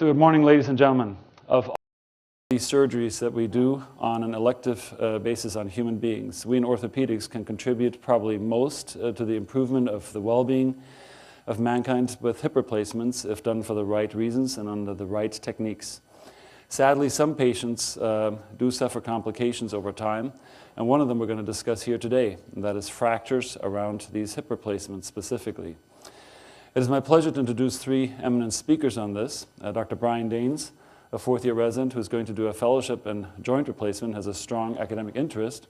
So good morning, ladies and gentlemen. Of all the surgeries that we do on an elective basis on human beings, we in orthopedics can contribute probably most to the improvement of the well-being of mankind with hip replacements if done for the right reasons and under the right techniques. Sadly, some patients do suffer complications over time, and one of them we're going to discuss here today, and that is fractures around these hip replacements specifically. It is my pleasure to introduce three eminent speakers on this. Dr. Brian Daines, a fourth-year resident who's going to do a fellowship in joint replacement, has a strong academic interest,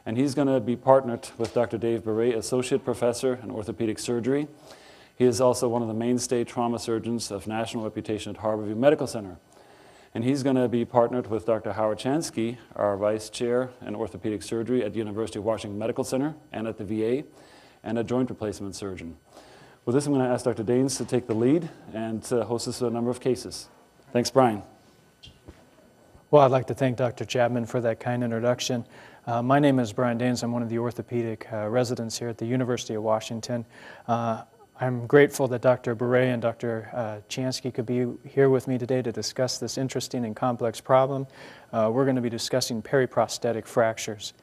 and he's going to be partnered with Dr. David Barei, associate professor in orthopedic surgery. He is also one of the mainstay trauma surgeons of national reputation at Harborview Medical Center. And he's going to be partnered with Dr. Howard Chansky, our vice chair in orthopedic surgery at the University of Washington Medical Center and at the VA, and a joint replacement surgeon. With this, I'm going to ask Dr. Daines to take the lead and host us with a number of cases. Thanks, Brian. Well, I'd like to thank Dr. Chapman for that kind introduction. My name is Brian Daines. I'm one of the orthopedic residents here at the University of Washington. I'm grateful that Dr. Barei and Dr. Chansky could be here with me today to discuss this interesting and complex problem. We're going to be discussing periprosthetic fractures.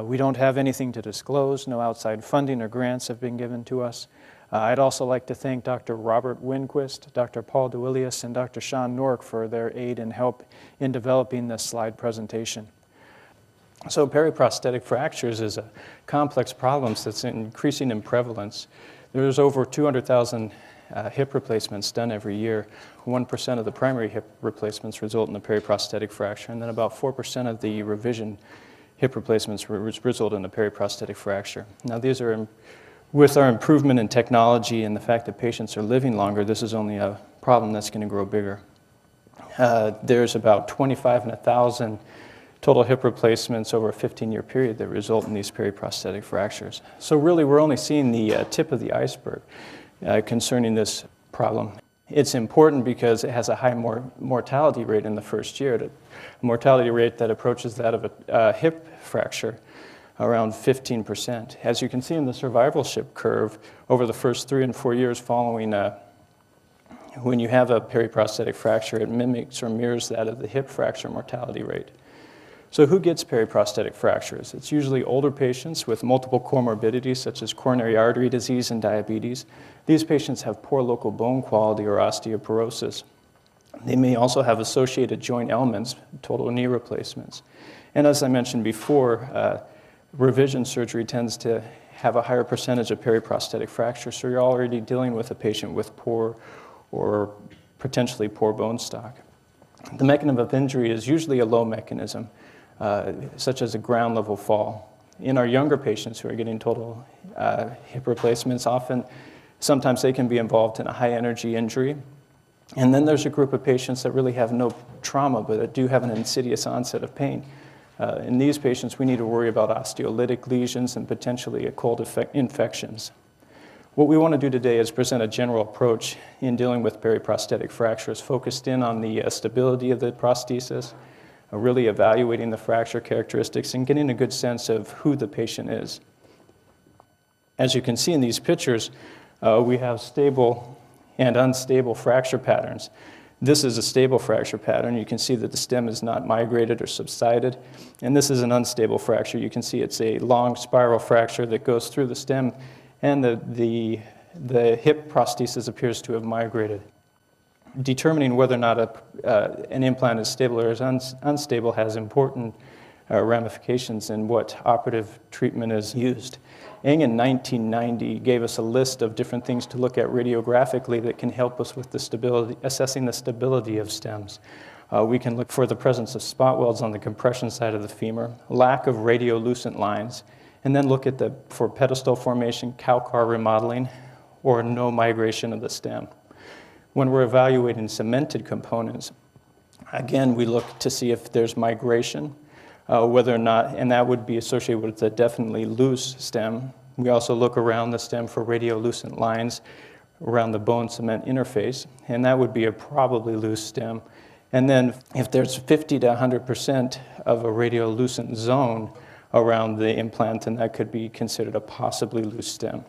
We don't have anything to disclose. No outside funding or grants have been given to us. I'd also like to thank Dr. Robert Winquist, Dr. Paul DeWillius, and Dr. Sean Nork for their aid and help in developing this slide presentation. So periprosthetic fractures is a complex problem that's increasing in prevalence. There's over 200,000 hip replacements done every year. 1% of the primary hip replacements result in a periprosthetic fracture, and then about 4% of the revision hip replacements result in a periprosthetic fracture. Now these are, with our improvement in technology and the fact that patients are living longer, this is only a problem that's going to grow bigger. There's about 25 in 1,000 total hip replacements over a 15-year period that result in these periprosthetic fractures. So really, we're only seeing the tip of the iceberg concerning this problem. It's important because it has a high mortality rate in the first year, a mortality rate that approaches that of a hip fracture, around 15%. As you can see in the survivorship curve, over the first 3 and 4 years following when you have a periprosthetic fracture, it mimics or mirrors that of the hip fracture mortality rate. So who gets periprosthetic fractures? It's usually older patients with multiple comorbidities such as coronary artery disease and diabetes. These patients have poor local bone quality or osteoporosis. They may also have associated joint ailments, total knee replacements. And as I mentioned before, revision surgery tends to have a higher percentage of periprosthetic fractures, so you're already dealing with a patient with poor or potentially poor bone stock. The mechanism of injury is usually a low mechanism, such as a ground level fall. In our younger patients who are getting total hip replacements, sometimes they can be involved in a high energy injury. And then there's a group of patients that really have no trauma, but that do have an insidious onset of pain. In these patients, we need to worry about osteolytic lesions and potentially occult infections. What we want to do today is present a general approach in dealing with periprosthetic fractures, focused in on the stability of the prosthesis, really evaluating the fracture characteristics and getting a good sense of who the patient is. As you can see in these pictures, we have stable and unstable fracture patterns. This is a stable fracture pattern. You can see that the stem is not migrated or subsided. And this is an unstable fracture. You can see it's a long spiral fracture that goes through the stem, and the hip prosthesis appears to have migrated. Determining whether or not an implant is stable or is unstable has important ramifications in what operative treatment is used. Eng in 1990 gave us a list of different things to look at radiographically that can help us with the stability, assessing the stability of stems. We can look for the presence of spot welds on the compression side of the femur, lack of radiolucent lines, and then look at for pedestal formation, calcar remodeling, or no migration of the stem. When we're evaluating cemented components, again, we look to see if there's migration, whether or not, and that would be associated with a definitely loose stem. We also look around the stem for radiolucent lines around the bone cement interface, and that would be a probably loose stem. And then if there's 50 to 100% of a radiolucent zone around the implant, then that could be considered a possibly loose stem.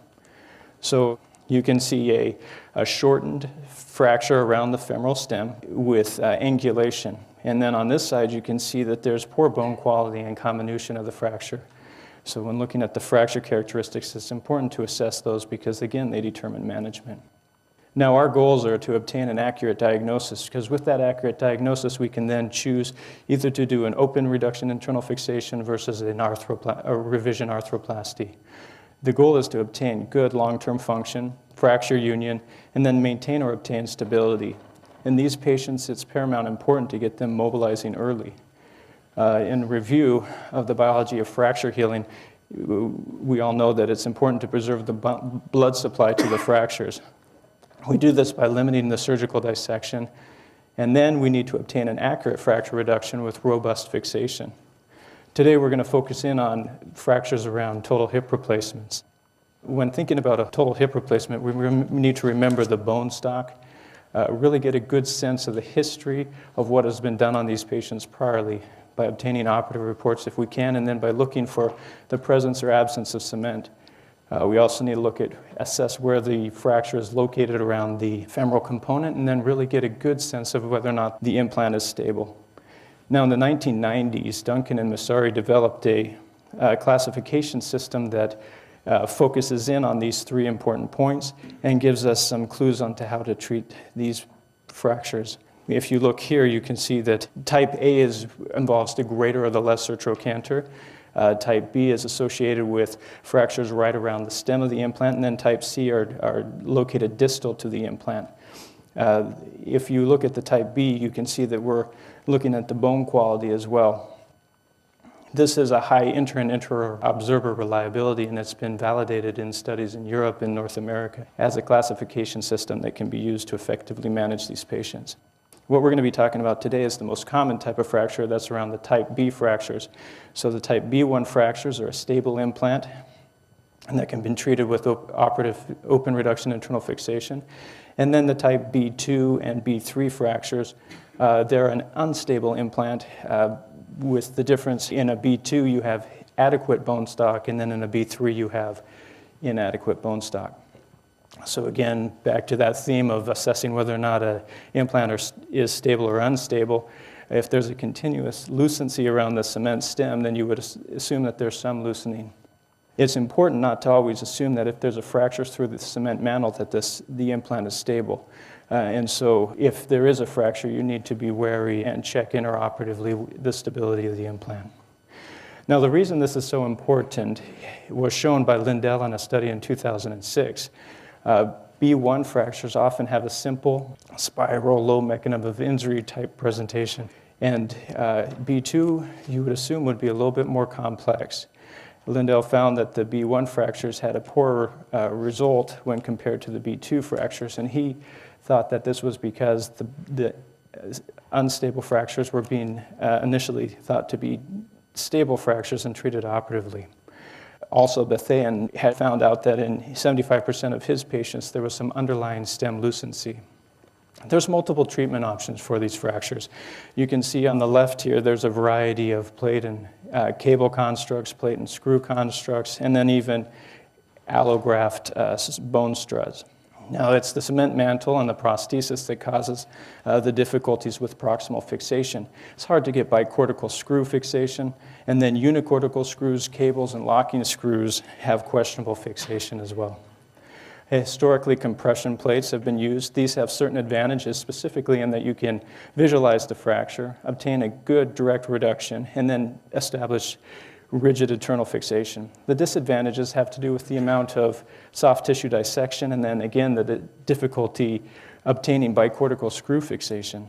So You can see a shortened fracture around the femoral stem with angulation. And then on this side, you can see that there's poor bone quality and comminution of the fracture. So when looking at the fracture characteristics, it's important to assess those because, again, they determine management. Now, our goals are to obtain an accurate diagnosis, because with that accurate diagnosis, we can then choose either to do an open reduction internal fixation versus a revision arthroplasty. The goal is to obtain good long-term function, fracture union, and then maintain or obtain stability. In these patients, it's paramount important to get them mobilizing early. In review of the biology of fracture healing, we all know that it's important to preserve the blood supply to the fractures. We do this by limiting the surgical dissection, and then we need to obtain an accurate fracture reduction with robust fixation. Today we're going to focus in on fractures around total hip replacements. When thinking about a total hip replacement, we need to remember the bone stock, really get a good sense of the history of what has been done on these patients priorly by obtaining operative reports if we can, and then by looking for the presence or absence of cement. We also need to assess where the fracture is located around the femoral component, and then really get a good sense of whether or not the implant is stable. Now, in the 1990s, Duncan and Massari developed a classification system that focuses in on these three important points and gives us some clues on to how to treat these fractures. If you look here, you can see that type A involves the greater or the lesser trochanter. Type B is associated with fractures right around the stem of the implant, and then type C are located distal to the implant. If you look at the type B, you can see that we're looking at the bone quality as well. This is a high inter- and inter-observer reliability, and it's been validated in studies in Europe and North America as a classification system that can be used to effectively manage these patients. What we're going to be talking about today is the most common type of fracture, that's around the type B fractures. So the type B1 fractures are a stable implant, and that can be treated with operative open reduction internal fixation. And then the type B2 and B3 fractures, they're an unstable implant with the difference in a B2 you have adequate bone stock, and then in a B3 you have inadequate bone stock. So again, back to that theme of assessing whether or not an implant is stable or unstable. If there's a continuous lucency around the cement stem, then you would assume that there's some loosening. It's important not to always assume that if there's a fracture through the cement mantle that the implant is stable. And so if there is a fracture, you need to be wary and check intraoperatively the stability of the implant. Now, the reason this is so important was shown by Lindell in a study in 2006. B1 fractures often have a simple spiral low mechanism of injury type presentation, and B2 you would assume would be a little bit more complex. Lindell found that the B1 fractures had a poorer result when compared to the B2 fractures, and he thought that this was because the unstable fractures were being initially thought to be stable fractures and treated operatively. Also, Bethan had found out that in 75% of his patients, there was some underlying stem lucency. There's multiple treatment options for these fractures. You can see on the left here, there's a variety of plate and cable constructs, plate and screw constructs, and then even allograft bone struts. Now, it's the cement mantle and the prosthesis that causes the difficulties with proximal fixation. It's hard to get bicortical screw fixation, and then unicortical screws, cables, and locking screws have questionable fixation as well. Historically, compression plates have been used. These have certain advantages, specifically in that you can visualize the fracture, obtain a good direct reduction, and then establish rigid internal fixation. The disadvantages have to do with the amount of soft tissue dissection, and then again, the difficulty obtaining bicortical screw fixation.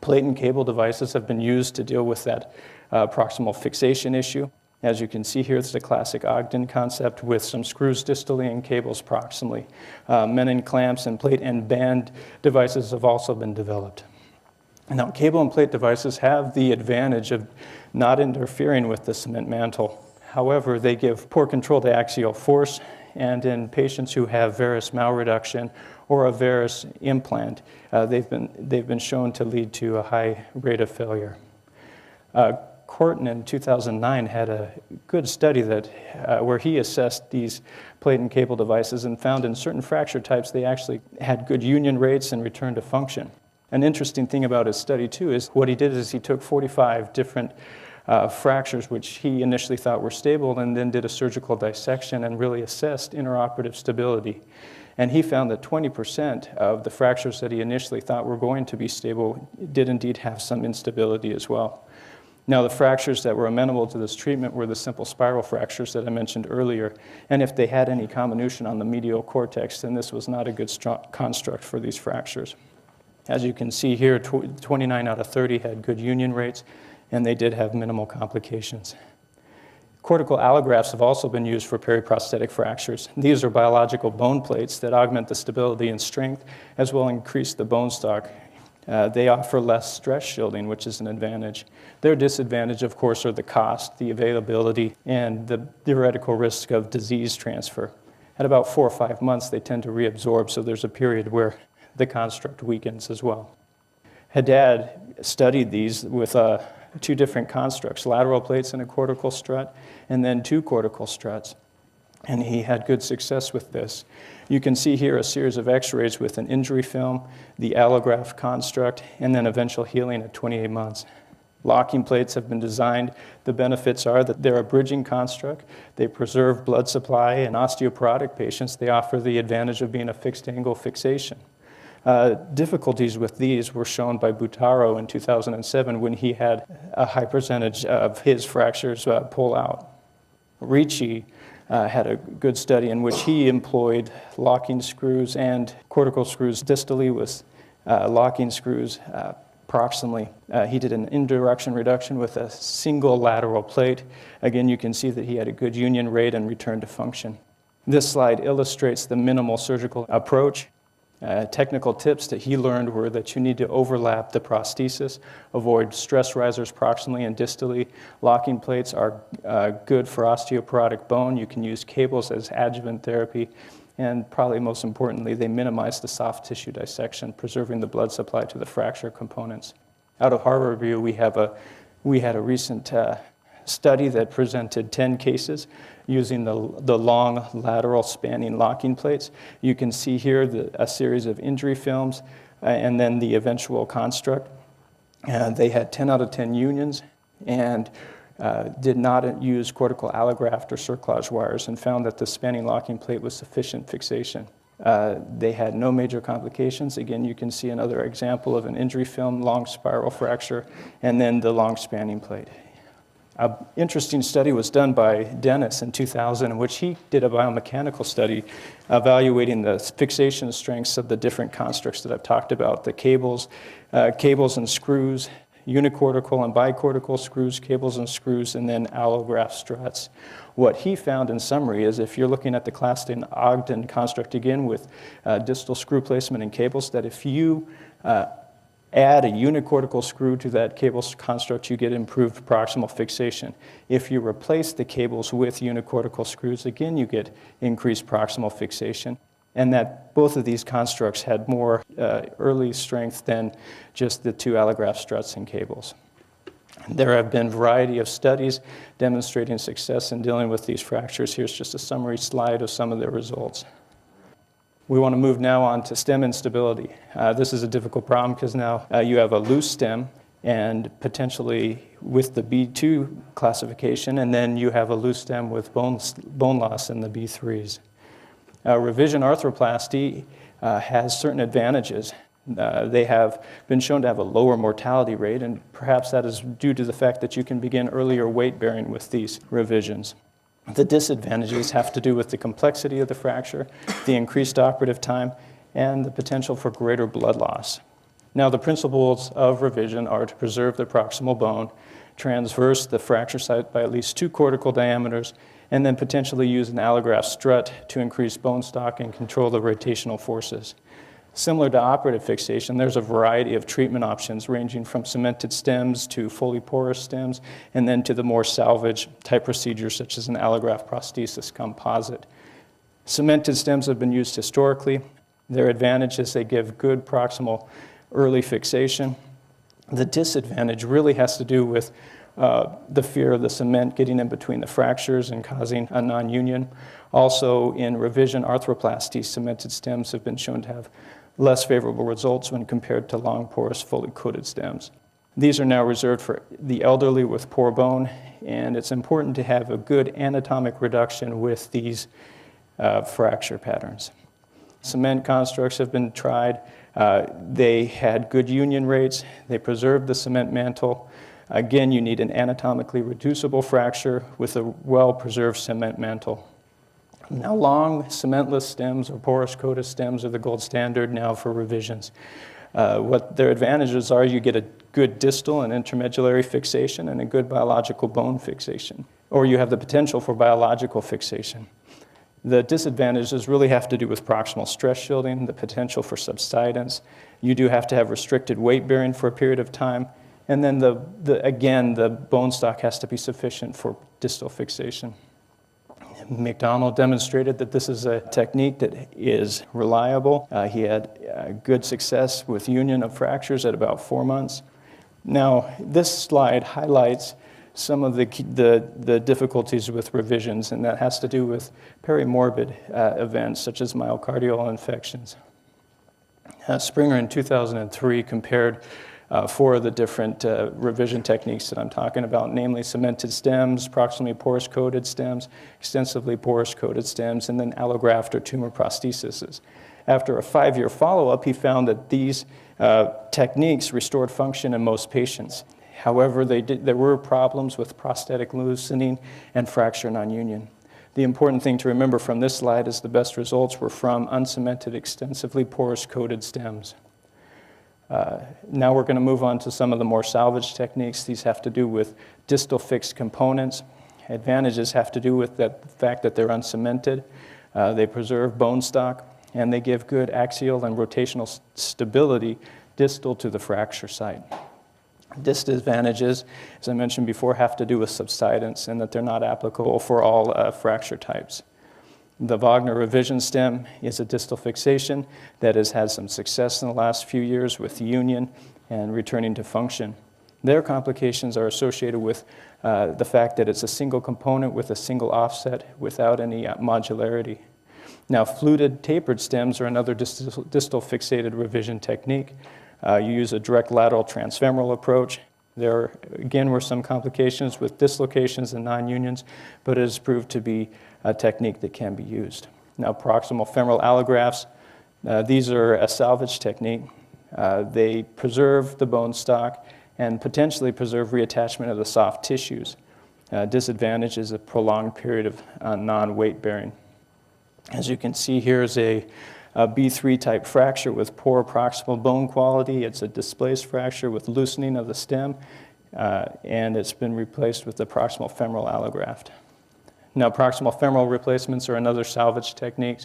Plate and cable devices have been used to deal with that proximal fixation issue. As you can see here, it's the classic Ogden concept with some screws distally and cables proximally. Menin clamps and plate and band devices have also been developed. Now, cable and plate devices have the advantage of not interfering with the cement mantle. However, they give poor control to axial force, and in patients who have varus malreduction or a varus implant, they've been shown to lead to a high rate of failure. Corton in 2009 had a good study where he assessed these plate and cable devices and found in certain fracture types they actually had good union rates and return to function. An interesting thing about his study too is what he did is he took 45 different fractures which he initially thought were stable and then did a surgical dissection and really assessed intraoperative stability. And he found that 20% of the fractures that he initially thought were going to be stable did indeed have some instability as well. Now, the fractures that were amenable to this treatment were the simple spiral fractures that I mentioned earlier. And if they had any comminution on the medial cortex, then this was not a good construct for these fractures. As you can see here, 29 out of 30 had good union rates, and they did have minimal complications. Cortical allografts have also been used for periprosthetic fractures. These are biological bone plates that augment the stability and strength, as well as increase the bone stock. They offer less stress shielding, which is an advantage. Their disadvantage, of course, are the cost, the availability, and the theoretical risk of disease transfer. At about 4 or 5 months, they tend to reabsorb, so there's a period where the construct weakens as well. Haddad studied these with 2 different constructs, lateral plates and a cortical strut, and then 2 cortical struts. And he had good success with this. You can see here a series of x-rays with an injury film, the allograft construct, and then eventual healing at 28 months. Locking plates have been designed. The benefits are that they're a bridging construct. They preserve blood supply. In osteoporotic patients, they offer the advantage of being a fixed angle fixation. Difficulties with these were shown by Butaro in 2007 when he had a high percentage of his fractures pull out. Ricci had a good study in which he employed locking screws and cortical screws distally with locking screws proximally. He did an indirection reduction with a single lateral plate. Again, you can see that he had a good union rate and return to function. This slide illustrates the minimal surgical approach. Technical tips that he learned were that you need to overlap the prosthesis, avoid stress risers proximally and distally. Locking plates are good for osteoporotic bone. You can use cables as adjuvant therapy. And probably most importantly, they minimize the soft tissue dissection, preserving the blood supply to the fracture components. Out of Harborview, we had a recent study that presented 10 cases using the long lateral spanning locking plates. You can see here a series of injury films and then the eventual construct. They had 10 out of 10 unions and did not use cortical allograft or cerclage wires and found that the spanning locking plate was sufficient fixation. They had no major complications. Again, you can see another example of an injury film, long spiral fracture, and then the long spanning plate. An interesting study was done by Daines in 2000 in which he did a biomechanical study evaluating the fixation strengths of the different constructs that I've talked about, the cables and screws, unicortical and bicortical screws, cables and screws, and then allograft struts. What he found in summary is if you're looking at the Claston-Ogden construct again with distal screw placement and cables, that if you add a unicortical screw to that cable construct, you get improved proximal fixation. If you replace the cables with unicortical screws, again, you get increased proximal fixation. And that both of these constructs had more early strength than just the 2 allograft struts and cables. There have been a variety of studies demonstrating success in dealing with these fractures. Here's just a summary slide of some of their results. We want to move now on to stem instability. This is a difficult problem because now you have a loose stem and potentially with the B2 classification, and then you have a loose stem with bone loss in the B3s. Revision arthroplasty has certain advantages. They have been shown to have a lower mortality rate, and perhaps that is due to the fact that you can begin earlier weight bearing with these revisions. The disadvantages have to do with the complexity of the fracture, the increased operative time, and the potential for greater blood loss. Now, the principles of revision are to preserve the proximal bone, transverse the fracture site by at least 2 cortical diameters, and then potentially use an allograft strut to increase bone stock and control the rotational forces. Similar to operative fixation, there's a variety of treatment options ranging from cemented stems to fully porous stems, and then to the more salvage type procedures such as an allograft prosthesis composite. Cemented stems have been used historically. Their advantage is they give good proximal early fixation. The disadvantage really has to do with the fear of the cement getting in between the fractures and causing a non-union. Also, in revision arthroplasty, cemented stems have been shown to have less favorable results when compared to long, porous, fully coated stems. These are now reserved for the elderly with poor bone, and it's important to have a good anatomic reduction with these fracture patterns. Cement constructs have been tried. They had good union rates. They preserved the cement mantle. Again, you need an anatomically reducible fracture with a well-preserved cement mantle. Now, long cementless stems or porous coated stems are the gold standard now for revisions. What their advantages are, you get a good distal and intermedullary fixation and a good biological bone fixation, or you have the potential for biological fixation. The disadvantages really have to do with proximal stress shielding, the potential for subsidence. You do have to have restricted weight bearing for a period of time, and then again, the bone stock has to be sufficient for distal fixation. McDonald demonstrated that this is a technique that is reliable. He had good success with union of fractures at about 4 months. Now, this slide highlights some of the difficulties with revisions, and that has to do with perimorbid events such as myocardial infections. Springer in 2003 compared 4 of the different revision techniques that I'm talking about, namely cemented stems, proximally porous coated stems, extensively porous coated stems, and then allograft or tumor prostheses. After a 5-year follow-up, he found that these techniques restored function in most patients. However, there were problems with prosthetic loosening and fracture non-union. The important thing to remember from this slide is the best results were from uncemented, extensively porous coated stems. Now we're going to move on to some of the more salvage techniques. These have to do with distal fixed components. Advantages have to do with the fact that they're uncemented. They preserve bone stock, and they give good axial and rotational stability distal to the fracture site. Disadvantages, as I mentioned before, have to do with subsidence and that they're not applicable for all fracture types. The Wagner revision stem is a distal fixation that has had some success in the last few years with union and returning to function. Their complications are associated with the fact that it's a single component with a single offset without any modularity. Now, fluted tapered stems are another distal fixated revision technique. You use a direct lateral transfemoral approach. There, again, were some complications with dislocations and non-unions, but it has proved to be a technique that can be used. Now, proximal femoral allografts, these are a salvage technique. They preserve the bone stock and potentially preserve reattachment of the soft tissues. Disadvantage is a prolonged period of non-weight bearing. As you can see, here is a B3 type fracture with poor proximal bone quality. It's a displaced fracture with loosening of the stem, and it's been replaced with the proximal femoral allograft. Now, proximal femoral replacements are another salvage technique.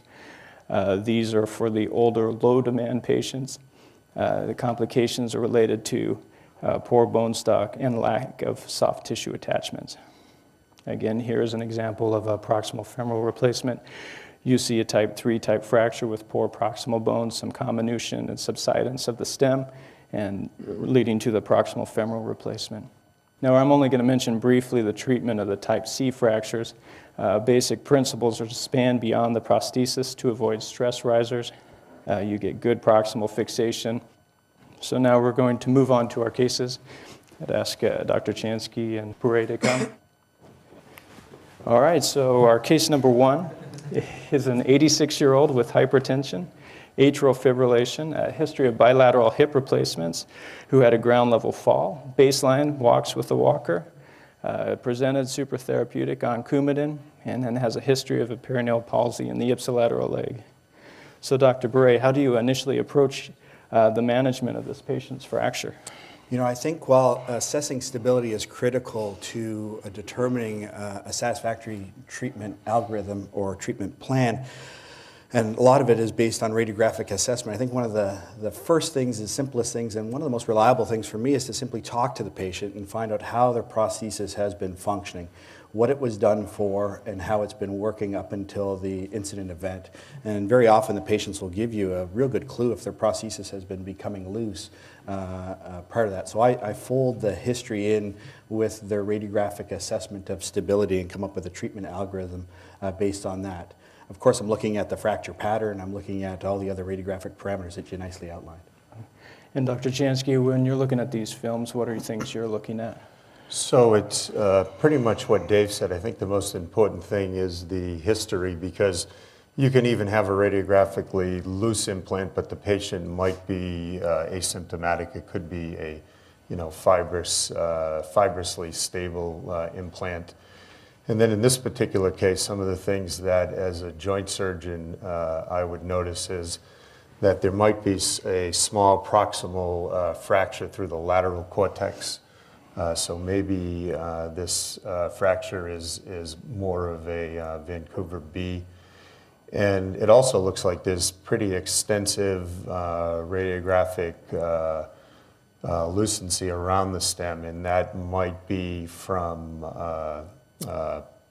These are for the older, low-demand patients. The complications are related to poor bone stock and lack of soft tissue attachments. Again, here is an example of a proximal femoral replacement. You see a type 3 type fracture with poor proximal bones, some comminution and subsidence of the stem, and leading to the proximal femoral replacement. Now, I'm only going to mention briefly the treatment of the type C fractures. Basic principles are to span beyond the prosthesis to avoid stress risers. You get good proximal fixation. So now we're going to move on to our cases. I'd ask Dr. Chansky and Barei to come. All right, so our case number 1 is an 86-year-old with hypertension, atrial fibrillation, a history of bilateral hip replacements, who had a ground level fall. Baseline, walks with a walker, presented supratherapeutic on Coumadin, and then has a history of a perineal palsy in the ipsilateral leg. So Dr. Barei, how do you initially approach the management of this patient's fracture? You know, I think while assessing stability is critical to determining a satisfactory treatment algorithm or treatment plan, And a lot of it is based on radiographic assessment. I think one of the first things, the simplest things, and one of the most reliable things for me is to simply talk to the patient and find out how their prosthesis has been functioning, what it was done for, and how it's been working up until the incident event. And very often the patients will give you a real good clue if their prosthesis has been becoming loose prior to that. So I fold the history in with their radiographic assessment of stability and come up with a treatment algorithm based on that. Of course, I'm looking at the fracture pattern. I'm looking at all the other radiographic parameters that you nicely outlined. And Dr. Chansky, when you're looking at these films, what are things you're looking at? So it's pretty much what Dave said. I think the most important thing is the history, because you can even have a radiographically loose implant, but the patient might be asymptomatic. It could be a fibrously stable implant. And then in this particular case, some of the things that as a joint surgeon I would notice is that there might be a small proximal fracture through the lateral cortex. So maybe this fracture is more of a Vancouver B. And it also looks like there's pretty extensive radiographic lucency around the stem, and that might be from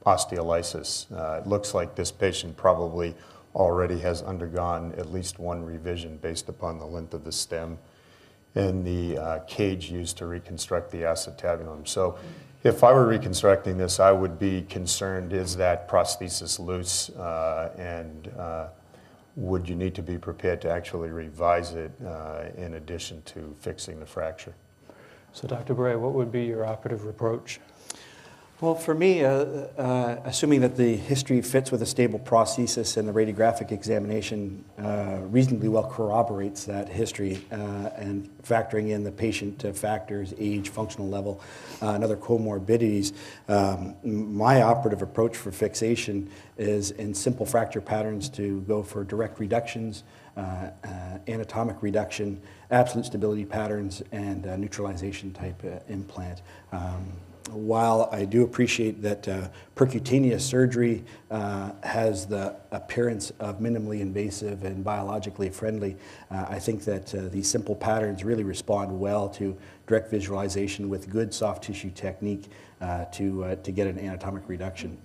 osteolysis. It looks like this patient probably already has undergone at least one revision based upon the length of the stem and the cage used to reconstruct the acetabulum. So if I were reconstructing this, I would be concerned, is that prosthesis loose, and would you need to be prepared to actually revise it in addition to fixing the fracture? So Dr. Barei, what would be your operative approach? Well, for me, assuming that the history fits with a stable prosthesis and the radiographic examination reasonably well corroborates that history, and factoring in the patient factors, age, functional level, and other comorbidities, my operative approach for fixation is in simple fracture patterns to go for direct reductions, anatomic reduction, absolute stability patterns, and neutralization type implant. While I do appreciate that percutaneous surgery has the appearance of minimally invasive and biologically friendly, I think that these simple patterns really respond well to direct visualization with good soft tissue technique to get an anatomic reduction.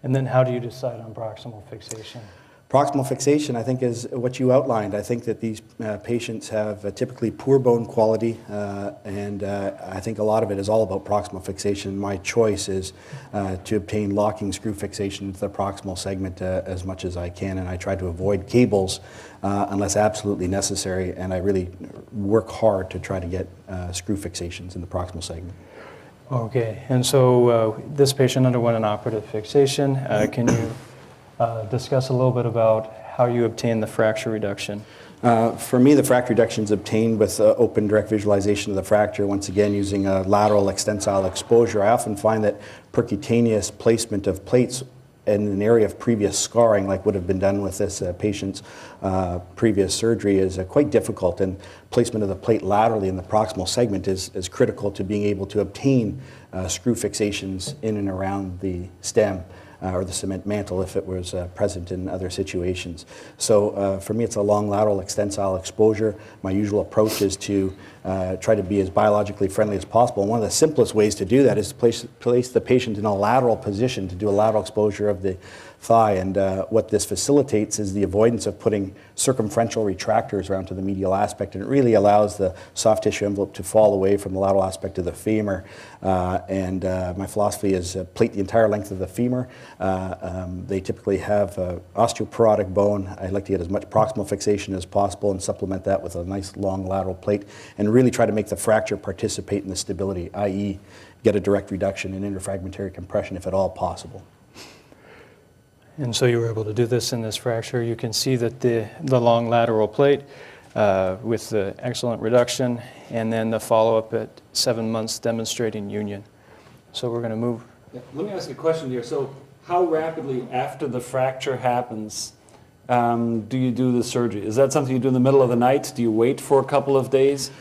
And then how do you decide on proximal fixation? Proximal fixation, I think, is what you outlined. I think that these patients have typically poor bone quality, and I think a lot of it is all about proximal fixation. My choice is to obtain locking screw fixation to the proximal segment as much as I can, and I try to avoid cables unless absolutely necessary, and I really work hard to try to get screw fixations in the proximal segment. Okay, and so this patient underwent an operative fixation. Can you discuss a little bit about how you obtain the fracture reduction? For me, the fracture reduction is obtained with open direct visualization of the fracture, once again using a lateral extensile exposure. I often find that percutaneous placement of plates in an area of previous scarring, like would have been done with this patient's previous surgery, is quite difficult, and placement of the plate laterally in the proximal segment is critical to being able to obtain screw fixations in and around the stem. Or the cement mantle if it was present in other situations. So for me, it's a long lateral extensile exposure. My usual approach is to try to be as biologically friendly as possible. And one of the simplest ways to do that is to place the patient in a lateral position to do a lateral exposure of the thigh. And what this facilitates is the avoidance of putting circumferential retractors around to the medial aspect, and it really allows the soft tissue envelope to fall away from the lateral aspect of the femur. My philosophy is plate the entire length of the femur. They typically have osteoporotic bone. I like to get as much proximal fixation as possible and supplement that with a nice long lateral plate, and really try to make the fracture participate in the stability, i.e. get a direct reduction in interfragmentary compression if at all possible. And so you were able to do this in this fracture. You can see that the long lateral plate with the excellent reduction, and then the follow-up at 7 months demonstrating union. So we're going to move. Yeah. Let me ask a question here. So how rapidly after the fracture happens do you do the surgery? Is that something you do in the middle of the night? Do you wait for a couple of days?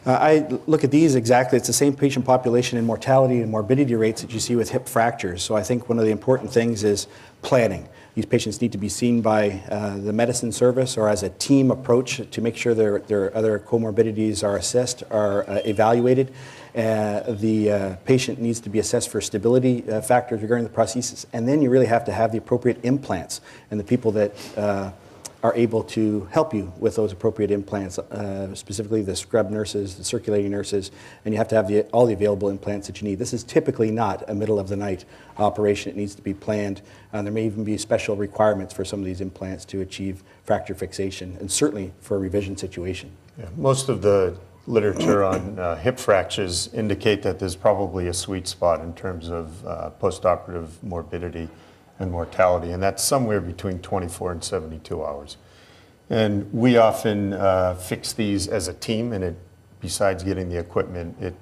I look at these exactly. It's the same patient population in mortality and morbidity rates that you see with hip fractures. So I think one of the important things is planning. These patients need to be seen by the medicine service or as a team approach to make sure their other comorbidities are assessed, are evaluated. The patient needs to be assessed for stability factors regarding the prosthesis, and then you really have to have the appropriate implants and the people that are able to help you with those appropriate implants, specifically the scrub nurses, the circulating nurses, and you have to have all the available implants that you need. This is typically not a middle-of-the-night operation. It needs to be planned. There may even be special requirements for some of these implants to achieve fracture fixation, and certainly for a revision situation. Yeah, most of the literature on hip fractures indicate that there's probably a sweet spot in terms of postoperative morbidity and mortality, and that's somewhere between 24 and 72 hours. And we often fix these as a team, and besides getting the equipment, it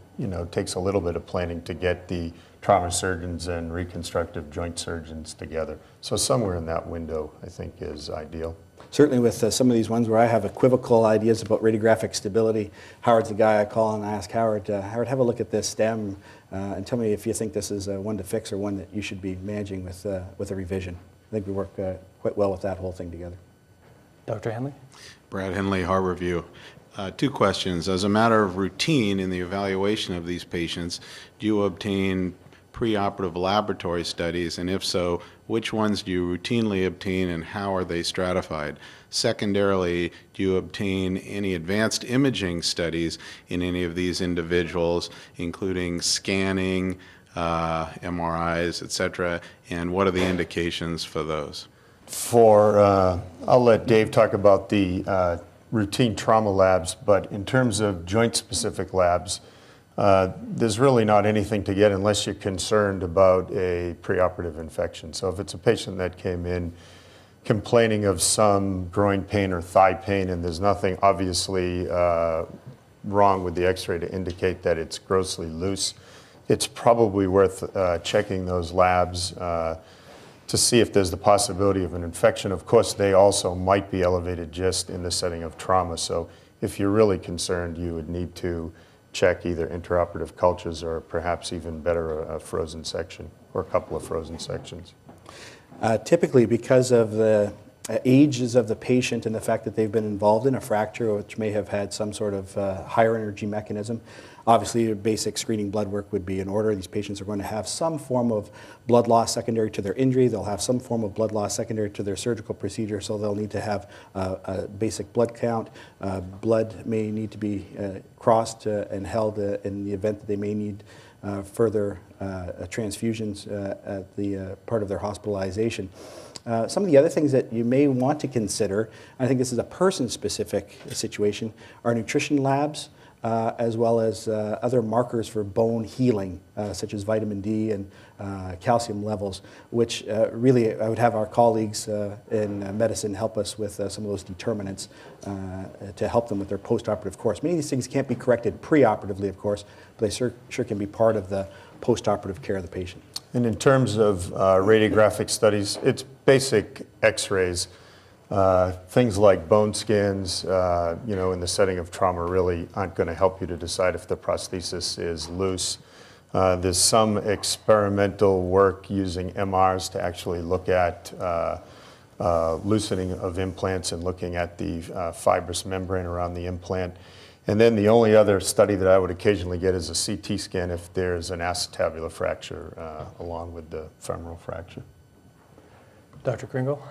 takes a little bit of planning to get the trauma surgeons and reconstructive joint surgeons together. So somewhere in that window, I think, is ideal. Certainly with some of these ones where I have equivocal ideas about radiographic stability, Howard's the guy I call and I ask Howard, Howard, have a look at this stem and tell me if you think this is one to fix or one that you should be managing with a revision. I think we work quite well with that whole thing together. Dr. Henley? Brad Henley, Harborview. Two questions. As a matter of routine in the evaluation of these patients, do you obtain preoperative laboratory studies, and if so, which ones do you routinely obtain and how are they stratified? Secondarily, do you obtain any advanced imaging studies in any of these individuals, including scanning, MRIs, etc., and what are the indications for those? I'll let Dave talk about the routine trauma labs, but in terms of joint-specific labs, there's really not anything to get unless you're concerned about a preoperative infection. So if it's a patient that came in complaining of some groin pain or thigh pain and there's nothing obviously wrong with the x-ray to indicate that it's grossly loose, it's probably worth checking those labs to see if there's the possibility of an infection. Of course, they also might be elevated just in the setting of trauma. So if you're really concerned, you would need to check either intraoperative cultures or perhaps even better a frozen section or a couple of frozen sections. Typically, because of the ages of the patient and the fact that they've been involved in a fracture which may have had some sort of higher energy mechanism, obviously basic screening blood work would be in order. These patients are going to have some form of blood loss secondary to their injury. They'll have some form of blood loss secondary to their surgical procedure, so they'll need to have a basic blood count. Blood may need to be crossed and held in the event that they may need further transfusions at the part of their hospitalization. Some of the other things that you may want to consider, I think this is a person-specific situation, are nutrition labs, as well as other markers for bone healing, such as vitamin D and calcium levels, which really I would have our colleagues in medicine help us with some of those determinants to help them with their postoperative course. Many of these things can't be corrected preoperatively, of course, but they sure can be part of the postoperative care of the patient. And in terms of radiographic studies, it's basic x-rays. Things like bone scans, in the setting of trauma really aren't going to help you to decide if the prosthesis is loose. There's some experimental work using MRs to actually look at loosening of implants and looking at the fibrous membrane around the implant. And then the only other study that I would occasionally get is a CT scan if there's an acetabular fracture along with the femoral fracture. Dr. Kringle?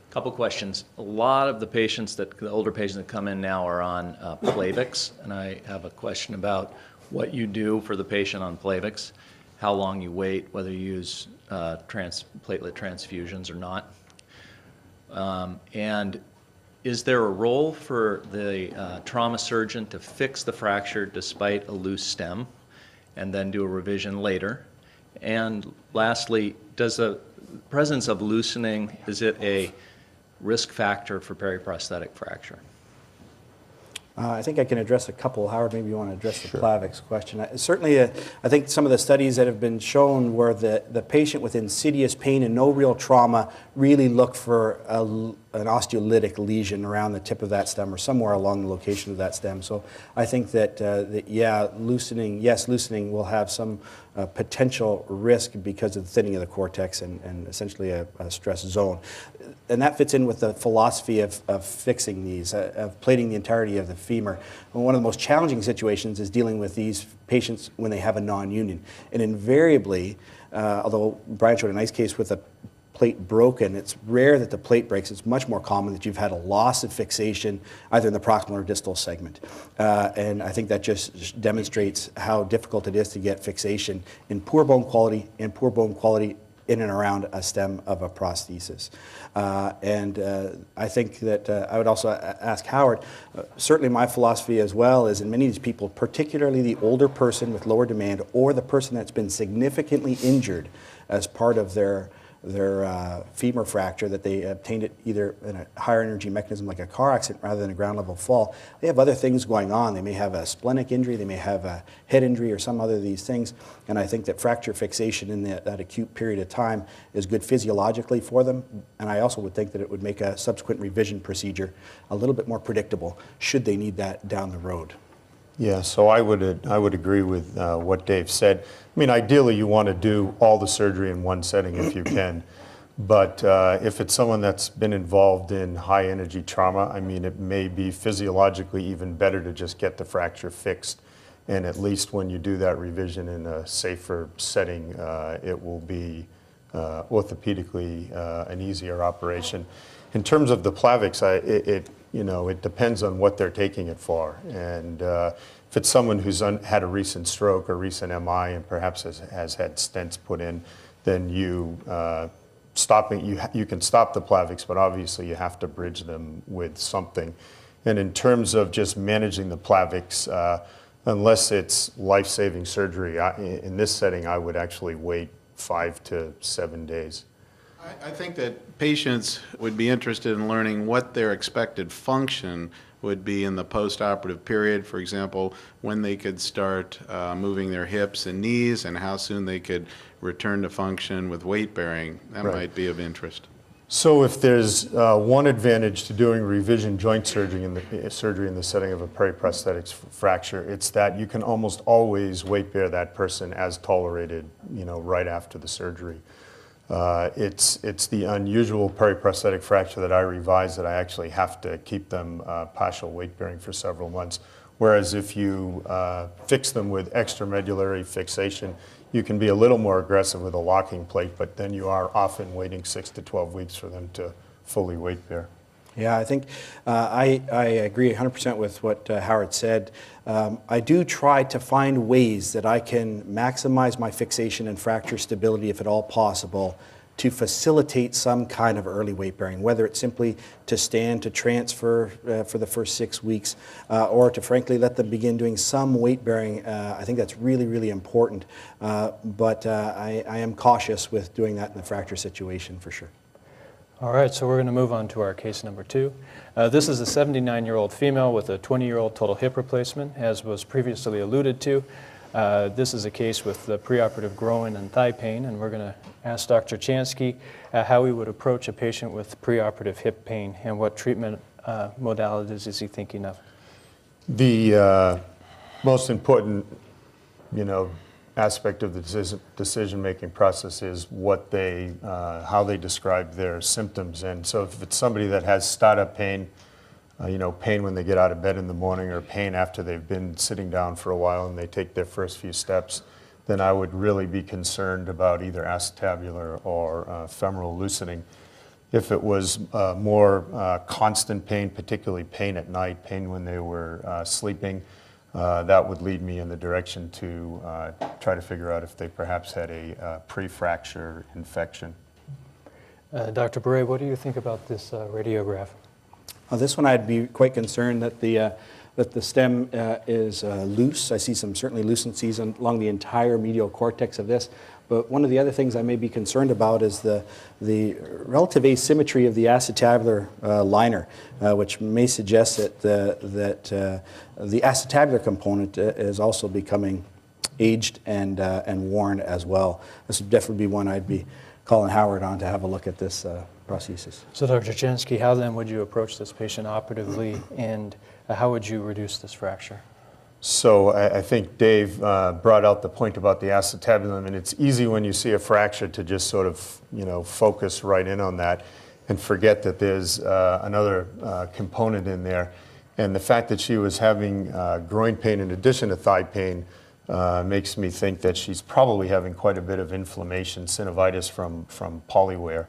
Couple questions. A lot of the older patients that come in now are on Plavix, and I have a question about what you do for the patient on Plavix, how long you wait, whether you use platelet transfusions or not. And is there a role for the trauma surgeon to fix the fracture despite a loose stem and then do a revision later? And lastly, does the presence of loosening, is it a risk factor for periprosthetic fracture? I think I can address a couple. Howard, maybe you want to address the Plavix question. Certainly, I think some of the studies that have been shown where the patient with insidious pain and no real trauma really look for an osteolytic lesion around the tip of that stem or somewhere along the location of that stem. So I think that, loosening will have some potential risk because of the thinning of the cortex and essentially a stress zone. And that fits in with the philosophy of fixing these, of plating the entirety of the femur. And one of the most challenging situations is dealing with these patients when they have a non-union. And invariably, although Brian showed a nice case with a plate broken, it's rare that the plate breaks. It's much more common that you've had a loss of fixation either in the proximal or distal segment. And I think that just demonstrates how difficult it is to get fixation in poor bone quality in and around a stem of a prosthesis. I think that I would also ask Howard, certainly my philosophy as well is in many of these people, particularly the older person with lower demand or the person that's been significantly injured as part of their femur fracture, that they obtained it either in a higher energy mechanism like a car accident rather than a ground level fall. They have other things going on. They may have a splenic injury, they may have a head injury or some other of these things. And I think that fracture fixation in that acute period of time is good physiologically for them. And I also would think that it would make a subsequent revision procedure a little bit more predictable should they need that down the road. Yeah, so I would agree with what Dave said. I mean, ideally, you want to do all the surgery in one setting if you can. But if it's someone that's been involved in high energy trauma, I mean, it may be physiologically even better to just get the fracture fixed. And at least when you do that revision in a safer setting, it will be orthopedically an easier operation. In terms of the Plavix, it depends on what they're taking it for. And if it's someone who's had a recent stroke or recent MI and perhaps has had stents put in, then you can stop the Plavix, but obviously you have to bridge them with something. And in terms of just managing the Plavix, unless it's life-saving surgery, in this setting, I would actually wait 5 to 7 days. I think that patients would be interested in learning what their expected function would be in the post-operative period. For example, when they could start moving their hips and knees and how soon they could return to function with weight bearing. That might be of interest. So if there's one advantage to doing revision joint surgery in the setting of a periprosthetic fracture, it's that you can almost always weight bear that person as tolerated, right after the surgery. It's the unusual periprosthetic fracture that I revise that I actually have to keep them partial weight bearing for several months. Whereas if you fix them with extramedullary fixation, you can be a little more aggressive with a locking plate, but then you are often waiting 6 to 12 weeks for them to fully weight bear. Yeah, I think I agree 100% with what Howard said. I do try to find ways that I can maximize my fixation and fracture stability, if at all possible, to facilitate some kind of early weight bearing, whether it's simply to stand, to transfer for the first 6 weeks, or to frankly let them begin doing some weight bearing. I think that's really, really important. But I am cautious with doing that in the fracture situation for sure. All right, so we're going to move on to our case number 2. This is a 79-year-old female with a 20-year-old total hip replacement, as was previously alluded to. This is a case with the preoperative groin and thigh pain, and we're going to ask Dr. Chansky how he would approach a patient with preoperative hip pain and what treatment modalities is he thinking of. The most important, aspect of the decision-making process is what how they describe their symptoms. And so if it's somebody that has startup pain, pain when they get out of bed in the morning or pain after they've been sitting down for a while and they take their first few steps, then I would really be concerned about either acetabular or femoral loosening. If it was more constant pain, particularly pain at night, pain when they were sleeping, that would lead me in the direction to try to figure out if they perhaps had a pre-fracture infection. Dr. Barei, what do you think about this radiograph? This one I'd be quite concerned that the stem is loose. I see some certainly lucencies along the entire medial cortex of this. But one of the other things I may be concerned about is the relative asymmetry of the acetabular liner, which may suggest that the acetabular component is also becoming aged and worn as well. This would definitely be one I'd be calling Howard on to have a look at this prosthesis. So Dr. Chansky, how then would you approach this patient operatively, and how would you reduce this fracture? So I think Dave brought out the point about the acetabulum, and it's easy when you see a fracture to just sort of, focus right in on that and forget that there's another component in there. And the fact that she was having groin pain in addition to thigh pain makes me think that she's probably having quite a bit of inflammation, synovitis from polywear,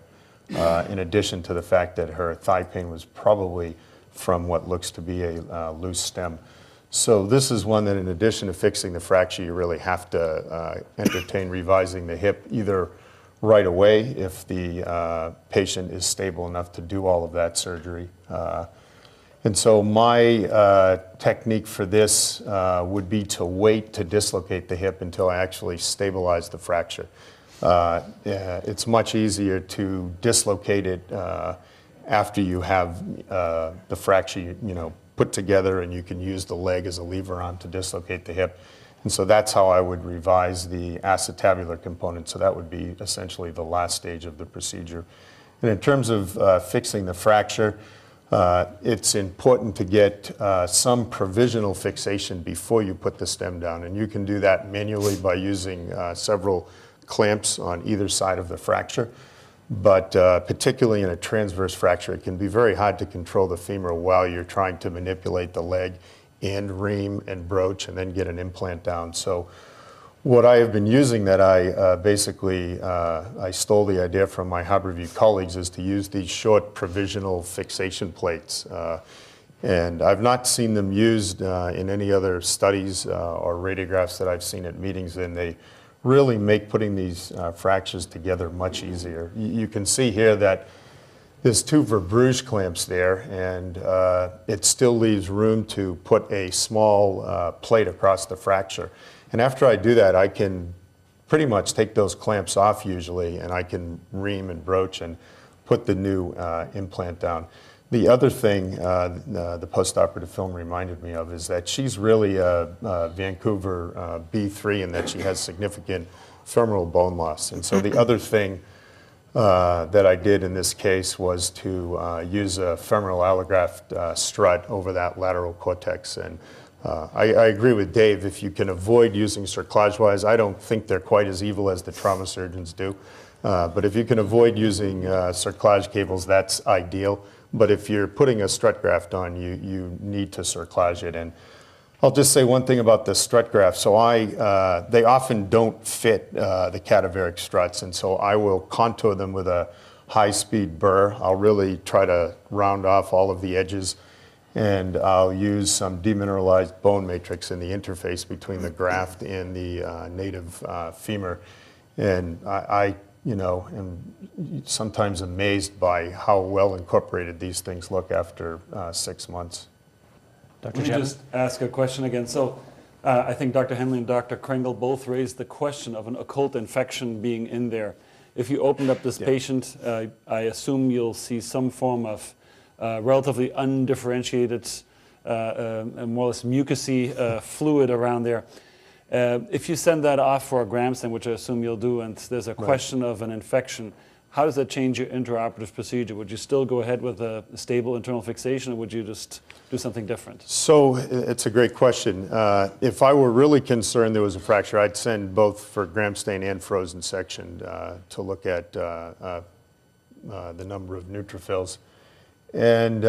in addition to the fact that her thigh pain was probably from what looks to be a loose stem. So this is one that, in addition to fixing the fracture, you really have to entertain revising the hip either right away if the patient is stable enough to do all of that surgery. And so my technique for this would be to wait to dislocate the hip until I actually stabilize the fracture. It's much easier to dislocate it after you have the fracture, put together, and you can use the leg as a lever on to dislocate the hip. And so that's how I would revise the acetabular component. So that would be essentially the last stage of the procedure. And in terms of fixing the fracture, it's important to get some provisional fixation before you put the stem down. And you can do that manually by using several clamps on either side of the fracture. But particularly in a transverse fracture, it can be very hard to control the femur while you're trying to manipulate the leg and ream and broach and then get an implant down. So what I have been using that I basically I stole the idea from my Harborview colleagues is to use these short provisional fixation plates. And I've not seen them used in any other studies or radiographs that I've seen at meetings, and they really make putting these fractures together much easier. You can see here that there's two Verbruge clamps there, and it still leaves room to put a small plate across the fracture. And after I do that, I can pretty much take those clamps off usually, and I can ream and broach and put the new implant down. The other thing the postoperative film reminded me of is that she's really a Vancouver B3 in that she has significant femoral bone loss. And so the other thing that I did in this case was to use a femoral allograft strut over that lateral cortex. And I agree with Dave, if you can avoid using cerclage-wise, I don't think they're quite as evil as the trauma surgeons do. But if you can avoid using cerclage cables, that's ideal. But if you're putting a strut graft on, you need to cerclage it. And I'll just say one thing about the strut graft. So they often don't fit the cadaveric struts, and so I will contour them with a high-speed burr. I'll really try to round off all of the edges, and I'll use some demineralized bone matrix in the interface between the graft and the native femur. And I am sometimes amazed by how well incorporated these things look after 6 months. Dr. Let me Chapman? just ask a question again. So I think Dr. Henley and Dr. Kringle both raised the question of an occult infection being in there. If you opened up this patient, I assume you'll see some form of relatively undifferentiated, more or less mucousy fluid around there. If you send that off for a gram stain, which I assume you'll do, and there's a question of an infection, how does that change your intraoperative procedure? Would you still go ahead with a stable internal fixation, or would you just do something different? So it's a great question. If I were really concerned there was a fracture, I'd send both for gram stain and frozen section to look at the number of neutrophils. And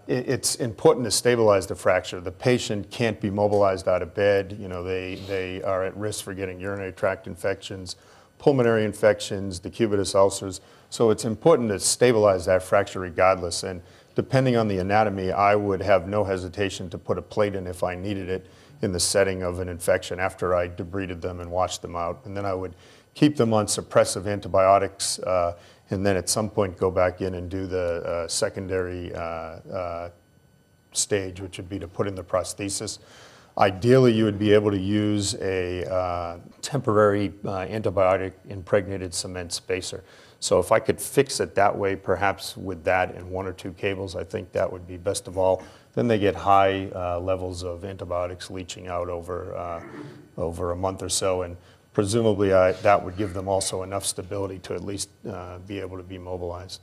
it's important to stabilize the fracture. The patient can't be mobilized out of bed. They are at risk for getting urinary tract infections, pulmonary infections, decubitus ulcers. So it's important to stabilize that fracture regardless. And depending on the anatomy, I would have no hesitation to put a plate in if I needed it in the setting of an infection after I debrided them and washed them out. And then I would keep them on suppressive antibiotics and then at some point go back in and do the secondary stage, which would be to put in the prosthesis. Ideally, you would be able to use a temporary antibiotic-impregnated cement spacer. So if I could fix it that way, perhaps with that and 1 or 2 cables, I think that would be best of all. Then they get high levels of antibiotics leaching out over a month or so, and presumably that would give them also enough stability to at least be able to be mobilized.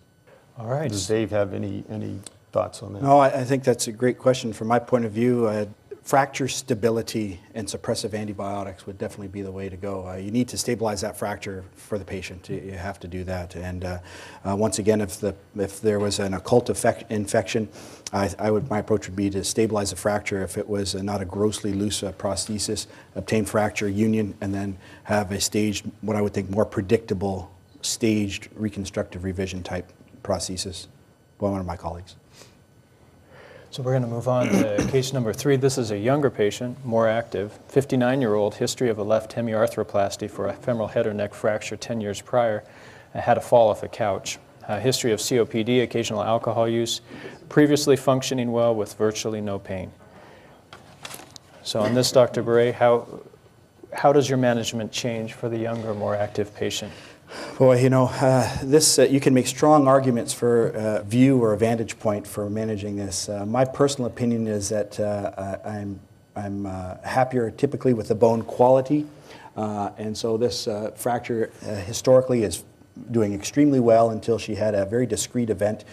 All right. Does Dave have any thoughts on that? No, I think that's a great question. From my point of view, fracture stability and suppressive antibiotics would definitely be the way to go. You need to stabilize that fracture for the patient. You have to do that. And once again, if there was an occult infection, my approach would be to stabilize the fracture. If it was not a grossly loose prosthesis, obtain fracture union, and then have a staged, what I would think more predictable, staged reconstructive revision type prosthesis by one of my colleagues. So we're going to move on to case number 3. This is a younger patient, more active, 59-year-old, history of a left hemiarthroplasty for a femoral head or neck fracture 10 years prior. Had a fall off a couch. History of COPD, occasional alcohol use, previously functioning well with virtually no pain. So on this, Dr. Barei, how does your management change for the younger, more active patient? Boy, you know, you can make strong arguments for a view or a vantage point for managing this. My personal opinion is that I'm happier typically with the bone quality, and so this fracture historically is doing extremely well until she had a very discrete event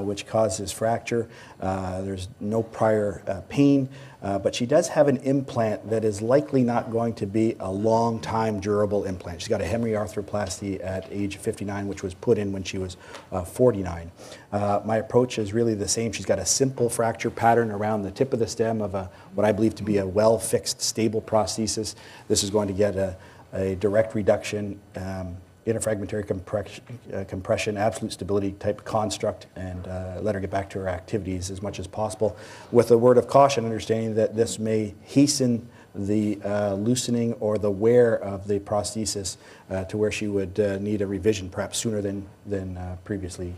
which caused this fracture. There's no prior pain, but she does have an implant that is likely not going to be a long time durable implant. She's got a hemiarthroplasty at age 59, which was put in when she was 49. My approach is really the same. She's got a simple fracture pattern around the tip of the stem of what I believe to be a well-fixed, stable prosthesis. This is going to get a direct reduction, interfragmentary compression, absolute stability type construct, and let her get back to her activities as much as possible, with a word of caution, understanding that this may hasten the loosening or the wear of the prosthesis to where she would need a revision perhaps sooner than previously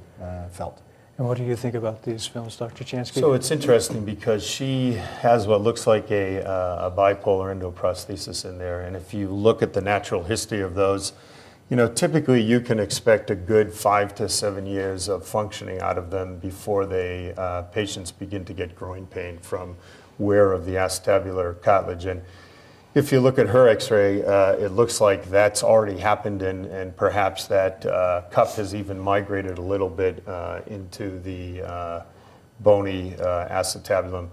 felt. And what do you think about these films, Dr. Chansky? So it's interesting because she has what looks like a bipolar endoprosthesis in there, and if you look at the natural history of those, you know, typically you can expect a good 5 to 7 years of functioning out of them before patients begin to get groin pain from wear of the acetabular cartilage. And if you look at her x-ray, it looks like that's already happened, and perhaps that cup has even migrated a little bit into the bony acetabulum.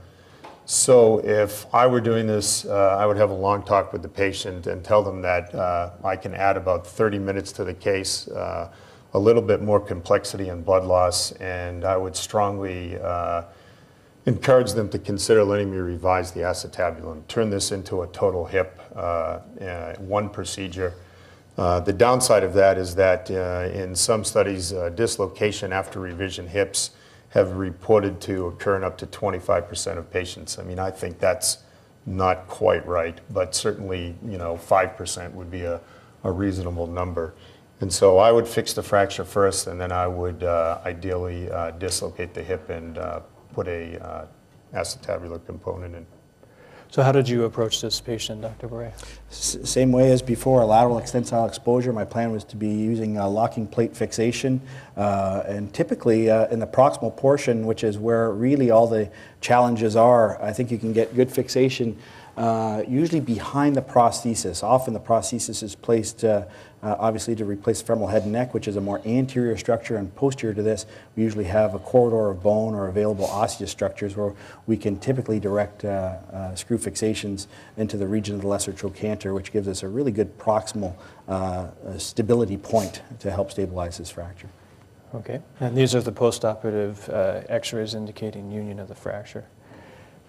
So if I were doing this, I would have a long talk with the patient and tell them that I can add about 30 minutes to the case, a little bit more complexity and blood loss, and I would strongly encourage them to consider letting me revise the acetabulum, turn this into a total hip, one procedure. The downside of that is that in some studies, dislocation after revision hips have reported to occur in up to 25% of patients. I mean, I think that's not quite right, but certainly, you know, 5% would be a reasonable number. And so I would fix the fracture first, and then I would ideally dislocate the hip and put a acetabular component in. So how did you approach this patient, Dr. Barei? Same way as before, a lateral extensile exposure. My plan was to be using locking plate fixation, and typically in the proximal portion, which is where really all the challenges are, I think you can get good fixation usually behind the prosthesis. Often the prosthesis is placed obviously to replace the femoral head and neck, which is a more anterior structure, and posterior to this we usually have a corridor of bone or available osseous structures where we can typically direct screw fixations into the region of the lesser trochanter, which gives us a really good proximal stability point to help stabilize this fracture. Okay, and these are the postoperative x-rays indicating union of the fracture.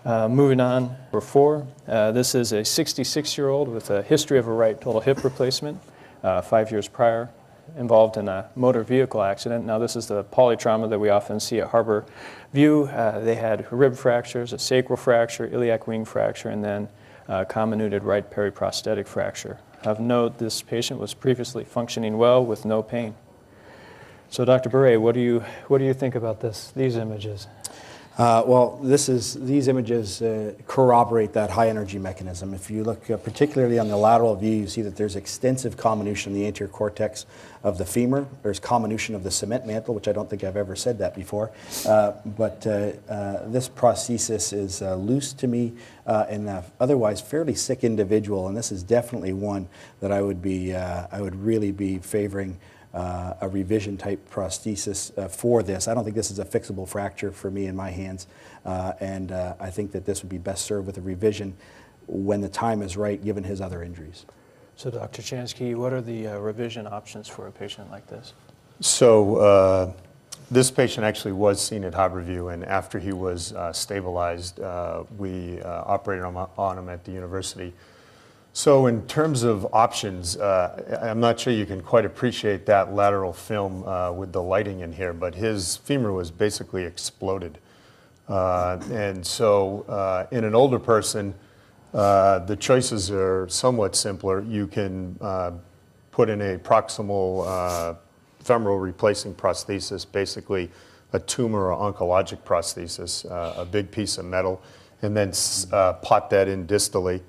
Moving on, number 4, this is a 66-year-old with a history of a right total hip replacement, 5 years prior, involved in a motor vehicle accident. Now this is the polytrauma that we often see at Harborview. They had rib fractures, a sacral fracture, iliac wing fracture, and then comminuted right periprosthetic fracture. Of note, this patient was previously functioning well with no pain. So Dr. Barei, what do you think about these images? Well, these images corroborate that high energy mechanism. If you look particularly on the lateral view, you see that there's extensive comminution in the anterior cortex of the femur. There's comminution of the cement mantle, which I don't think I've ever said that before. But this prosthesis is loose to me in an otherwise fairly sick individual, and this is definitely one that I would really be favoring a revision type prosthesis for this. I don't think this is a fixable fracture for me in my hands, and I think that this would be best served with a revision when the time is right, given his other injuries. So Dr. Chansky, what are the revision options for a patient like this? So this patient actually was seen at Harborview, and after he was stabilized, we operated on him at the university. So in terms of options, I'm not sure you can quite appreciate that lateral film with the lighting in here, but his femur was basically exploded. And so in an older person, the choices are somewhat simpler. You can put in a proximal femoral replacing prosthesis, basically a tumor or oncologic prosthesis, a big piece of metal, and then pot that in distally.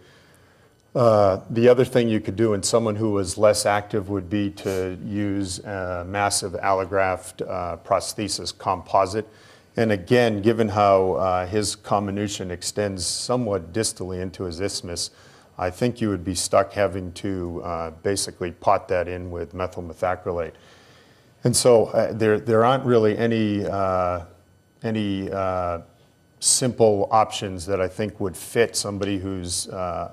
The other thing you could do in someone who was less active would be to use a massive allograft prosthesis composite. And again, given how his comminution extends somewhat distally into his isthmus, I think you would be stuck having to basically pot that in with methyl methacrylate. And so there aren't really any simple options that I think would fit somebody who's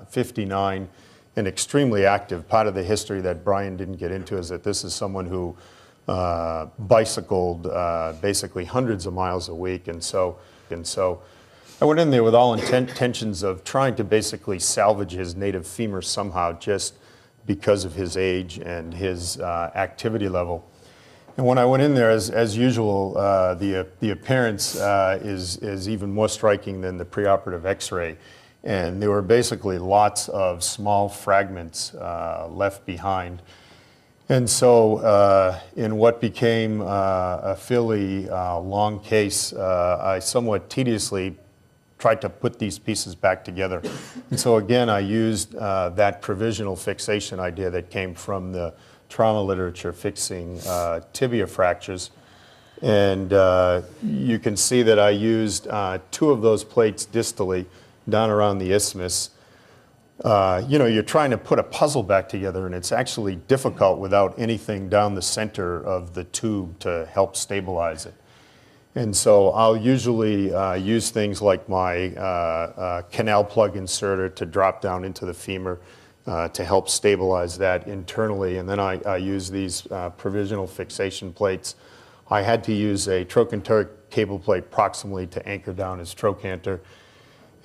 59 and extremely active. Part of the history that Brian didn't get into is that this is someone who bicycled basically hundreds of miles a week. And so I went in there with all intentions of trying to basically salvage his native femur somehow, just because of his age and his activity level. And when I went in there, as usual, the appearance is even more striking than the preoperative X-ray. And there were basically lots of small fragments left behind. And so in what became a fairly long case, I somewhat tediously tried to put these pieces back together. And so again, I used that provisional fixation idea that came from the trauma literature fixing tibia fractures. And you can see that I used 2 of those plates distally down around the isthmus. You know, you're trying to put a puzzle back together, and it's actually difficult without anything down the center of the tube to help stabilize it. And so I'll usually use things like my canal plug inserter to drop down into the femur to help stabilize that internally. And then I use these provisional fixation plates. I had to use a trochanteric cable plate proximally to anchor down his trochanter.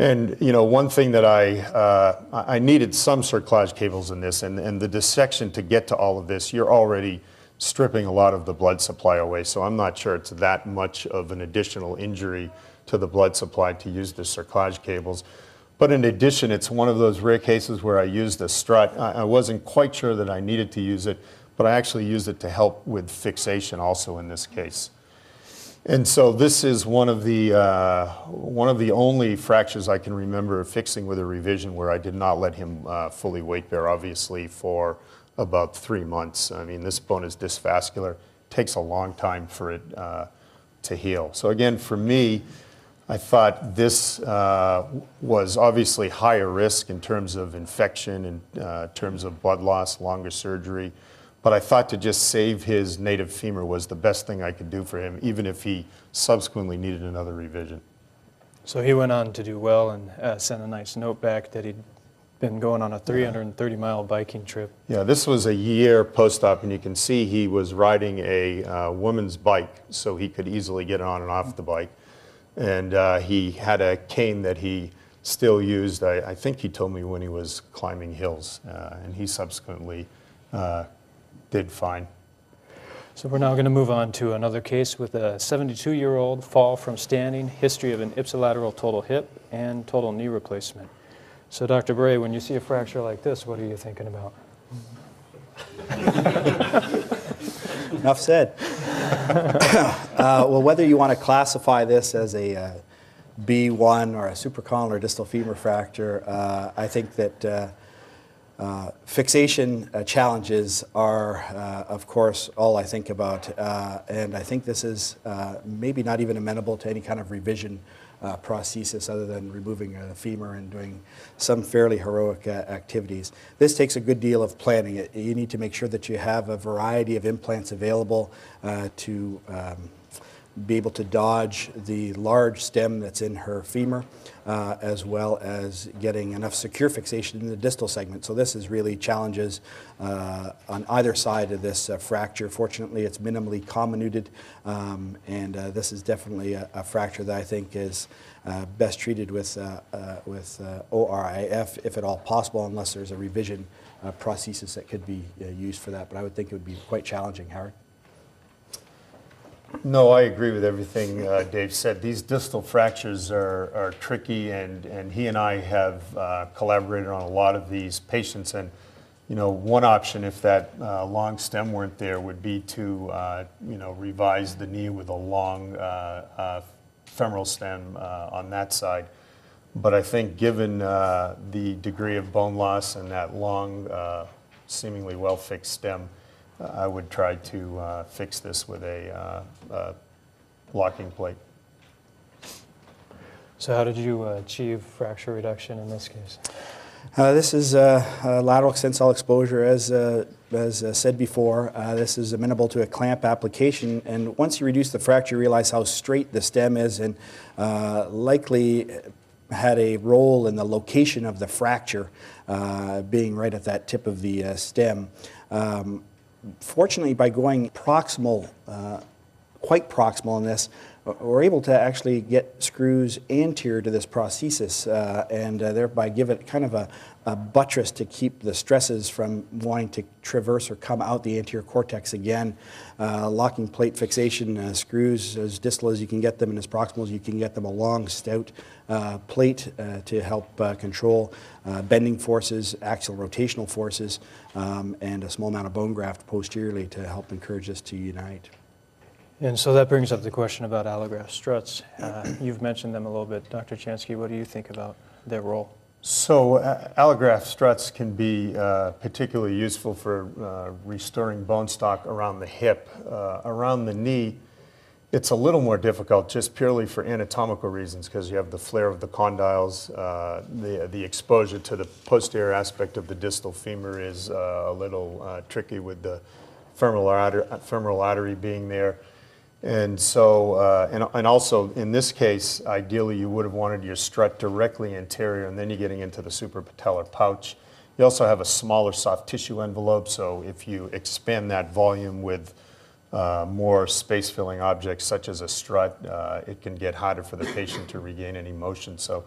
And you know, one thing that I needed some cerclage cables in this, and the dissection to get to all of this, you're already stripping a lot of the blood supply away. So I'm not sure it's that much of an additional injury to the blood supply to use the cerclage cables. But in addition, it's one of those rare cases where I used a strut. I wasn't quite sure that I needed to use it, but I actually used it to help with fixation also in this case. And so this is one of the only fractures I can remember fixing with a revision where I did not let him fully weight bear, obviously, for about 3 months. I mean, this bone is dysvascular. It takes a long time for it to heal. So again, for me, I thought this was obviously higher risk in terms of infection, in terms of blood loss, longer surgery. But I thought to just save his native femur was the best thing I could do for him, even if he subsequently needed another revision. So he went on to do well and sent a nice note back that he'd been going on a 330-mile biking trip. Yeah, this was a year post-op, and you can see he was riding a woman's bike, so he could easily get on and off the bike. And he had a cane that he still used, I think he told me, when he was climbing hills, and he subsequently did fine. So we're now going to move on to another case with a 72-year-old fall from standing, history of an ipsilateral total hip and total knee replacement. So Dr. Barei, when you see a fracture like this, what are you thinking about? Enough said. Well, whether you want to classify this as a B1 or a supracolumnar distal femur fracture, I think that fixation challenges are, of course, all I think about. And I think this is maybe not even amenable to any kind of revision prosthesis other than removing the femur and doing some fairly heroic activities. This takes a good deal of planning. You need to make sure that you have a variety of implants available to be able to dodge the large stem that's in her femur, as well as getting enough secure fixation in the distal segment. So this is really challenges on either side of this fracture. Fortunately, it's minimally comminuted, and this is definitely a fracture that I think is best treated with ORIF, if at all possible, unless there's a revision prosthesis that could be used for that. But I would think it would be quite challenging. Howard? No, I agree with everything Dave said. These distal fractures are tricky, and he and I have collaborated on a lot of these patients. And one option, if that long stem weren't there, would be to revise the knee with a long femoral stem on that side. But I think given the degree of bone loss and that long, seemingly well-fixed stem, I would try to fix this with a locking plate. So how did you achieve fracture reduction in this case? This is lateral extensile exposure, as said before. This is amenable to a clamp application, and once you reduce the fracture, you realize how straight the stem is, and likely had a role in the location of the fracture, being right at that tip of the stem. Fortunately, by going proximal, quite proximal in this, we're able to actually get screws anterior to this prosthesis and thereby give it kind of a buttress to keep the stresses from wanting to traverse or come out the anterior cortex again. Locking plate fixation screws, as distal as you can get them and as proximal as you can get them, a long, stout plate to help control bending forces, axial rotational forces, and a small amount of bone graft posteriorly to help encourage this to unite. And so that brings up the question about allograft struts. You've mentioned them a little bit. Dr. Chansky, what do you think about their role? So allograft struts can be particularly useful for restoring bone stock around the hip. Around the knee, it's a little more difficult just purely for anatomical reasons, because you have the flare of the condyles. The exposure to the posterior aspect of the distal femur is a little tricky with the femoral artery being there. And so, and also in this case, ideally you would have wanted your strut directly anterior, and then you're getting into the suprapatellar pouch. You also have a smaller soft tissue envelope, so if you expand that volume with more space-filling objects such as a strut, it can get harder for the patient to regain any motion. So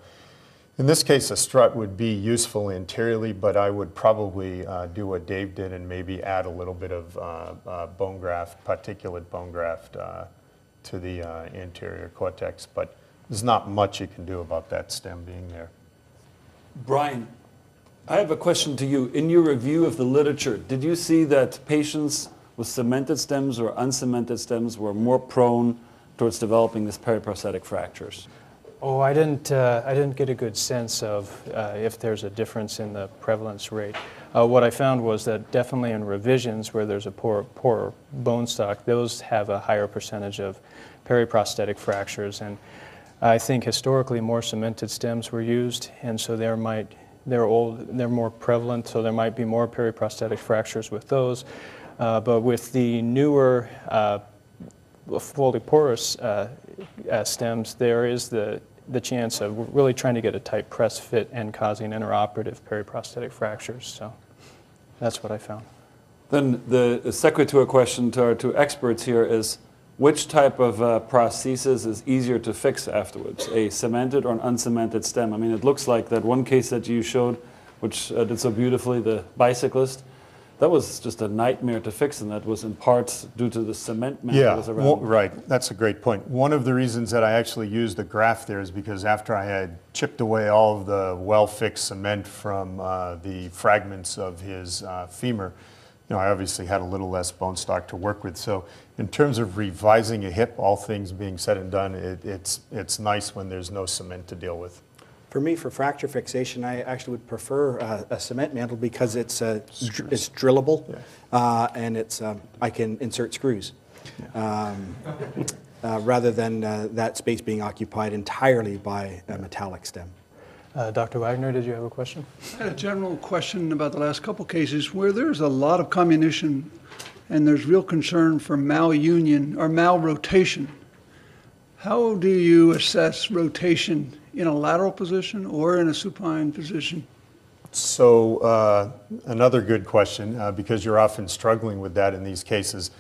in this case, a strut would be useful anteriorly, but I would probably do what Dave did and maybe add a little bit of bone graft, particulate bone graft to the anterior cortex. But there's not much you can do about that stem being there. Brian, I have a question to you. In your review of the literature, did you see that patients with cemented stems or uncemented stems were more prone towards developing these periprosthetic fractures? Oh, I didn't get a good sense of if there's a difference in the prevalence rate. What I found was that definitely in revisions where there's a poor bone stock, those have a higher percentage of periprosthetic fractures. And I think historically more cemented stems were used, and so they're more prevalent, so there might be more periprosthetic fractures with those. But with the newer fully porous stems, there is the chance of really trying to get a tight press fit and causing intraoperative periprosthetic fractures. So that's what I found. Then the sequitur question to our two experts here is, which type of prosthesis is easier to fix afterwards, a cemented or an uncemented stem? I mean, it looks like that one case that you showed, which did so beautifully, the bicyclist, that was just a nightmare to fix, and that was in part due to the cement mat that was around. Well, right. That's a great point. One of the reasons that I actually used the graft there is because after I had chipped away all of the well-fixed cement from the fragments of his femur, I obviously had a little less bone stock to work with. So in terms of revising a hip, all things being said and done, it's nice when there's no cement to deal with. For me, for fracture fixation, I actually would prefer a cement mantle because it's drillable, and I can insert screws. rather than that space being occupied entirely by a metallic stem. Dr. Wagner, did you have a question? I had a general question about the last couple cases where there's a lot of comminution and there's real concern for malunion or malrotation. How do you assess rotation in a lateral position or in a supine position? So another good question, because you're often struggling with that in these cases.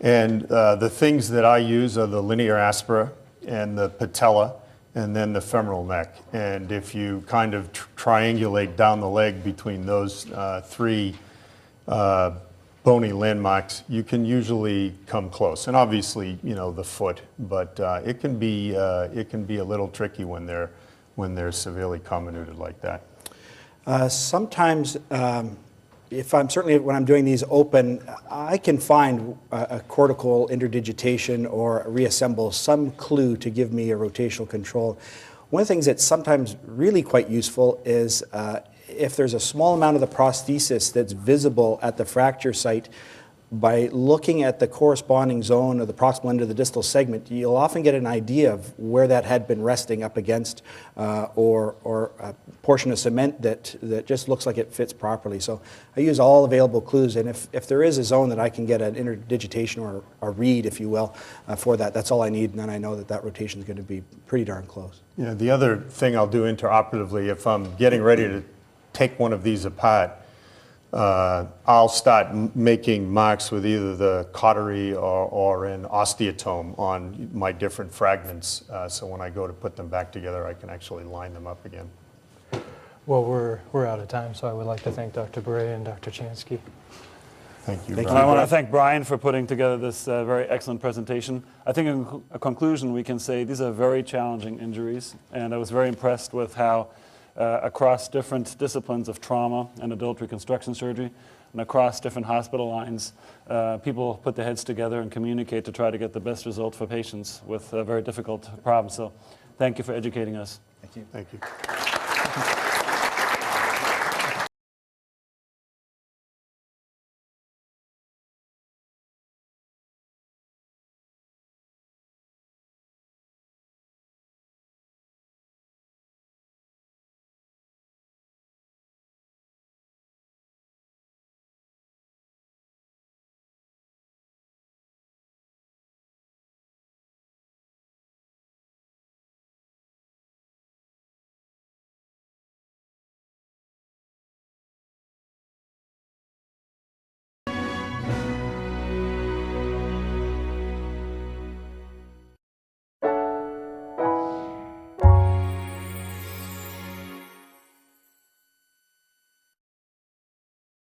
And the things that I use are the linear aspera and the patella and then the femoral neck. And if you kind of triangulate down the leg between those three bony landmarks, you can usually come close. And obviously, you know, the foot, but it can be a little tricky when they're severely comminuted like that. Sometimes, certainly when I'm doing these open, I can find a cortical interdigitation or reassemble some clue to give me a rotational control. One of the things that's sometimes really quite useful is if there's a small amount of the prosthesis that's visible at the fracture site, by looking at the corresponding zone of the proximal end of the distal segment, you'll often get an idea of where that had been resting up against or a portion of cement that just looks like it fits properly. So I use all available clues, and if there is a zone that I can get an interdigitation or a read, if you will, for that, that's all I need, and then I know that rotation is going to be pretty darn close. Yeah, the other thing I'll do interoperatively, if I'm getting ready to take one of these apart, I'll start making marks with either the cautery or an osteotome on my different fragments, so when I go to put them back together, I can actually line them up again. Well, we're out of time, so I would like to thank Dr. Barei and Dr. Chansky. Thank you. Thank And I want to thank Brian for putting together this very excellent presentation. I think in conclusion we can say these are very challenging injuries, and I was very impressed with how across different disciplines of trauma and adult reconstruction surgery and across different hospital lines, people put their heads together and communicate to try to get the best result for patients with very difficult problems. So thank you for educating us. Thank you. Thank you.